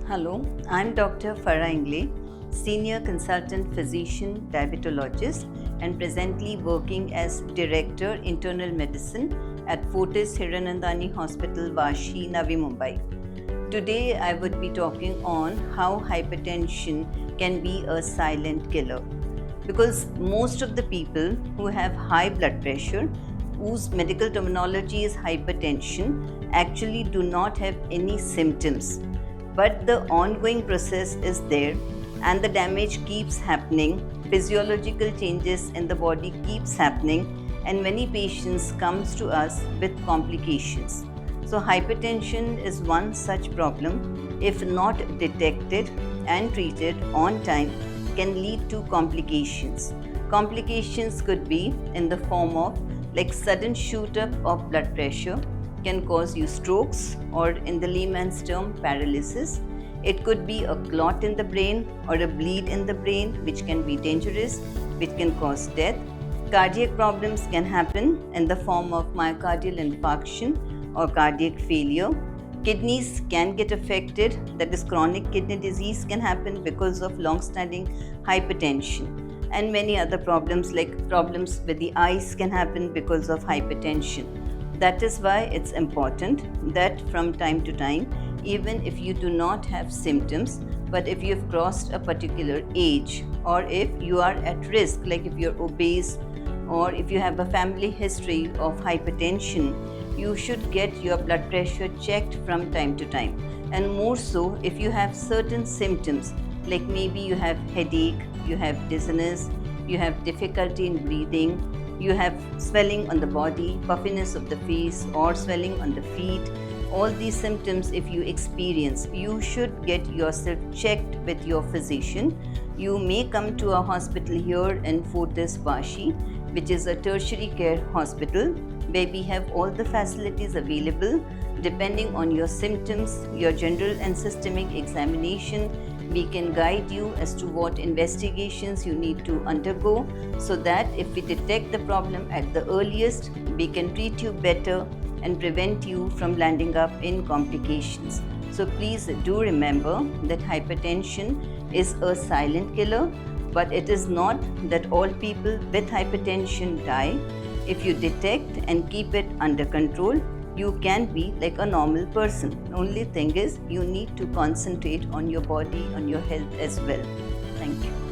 Hello, I'm Dr. Farah Ingle, Senior Consultant Physician Diabetologist and presently working as Director Internal Medicine at Fortis Hiranandani Hospital, Vashi, Navi Mumbai. Today I would be talking on how hypertension can be a silent killer. Because most of the people who have high blood pressure, whose medical terminology is hypertension, actually do not have any symptoms, but the ongoing process is there and the damage keeps happening, physiological changes in the body keeps happening, and many patients comes to us with complications. So hypertension is one such problem. If not detected and treated on time, can lead to complications. Complications could be in the form of like sudden shoot up of blood pressure, can cause you strokes, or in the layman's term, paralysis. It could be a clot in the brain or a bleed in the brain, which can be dangerous, which can cause death. Cardiac problems can happen in the form of myocardial infarction or cardiac failure. Kidneys can get affected, that is, chronic kidney disease can happen because of long-standing hypertension. And many other problems like problems with the eyes can happen because of hypertension. That is why it's important that from time to time, even if you do not have symptoms, but if you've crossed a particular age, or if you are at risk, like if you're obese, or if you have a family history of hypertension, you should get your blood pressure checked from time to time. And more so if you have certain symptoms, like maybe you have headache, you have dizziness, you have difficulty in breathing, you have swelling on the body, puffiness of the face, or swelling on the feet. All these symptoms, if you experience, you should get yourself checked with your physician. You may come to a hospital here in Fortis Vashi, which is a tertiary care hospital, where we have all the facilities available depending on your symptoms, your general and systemic examination. We can guide you as to what investigations you need to undergo, so that if we detect the problem at the earliest, we can treat you better and prevent you from landing up in complications. So please do remember that hypertension is a silent killer, but it is not that all people with hypertension die. If you detect and keep it under control, you can be like a normal person. The only thing is you need to concentrate on your body, on your health as well. Thank you.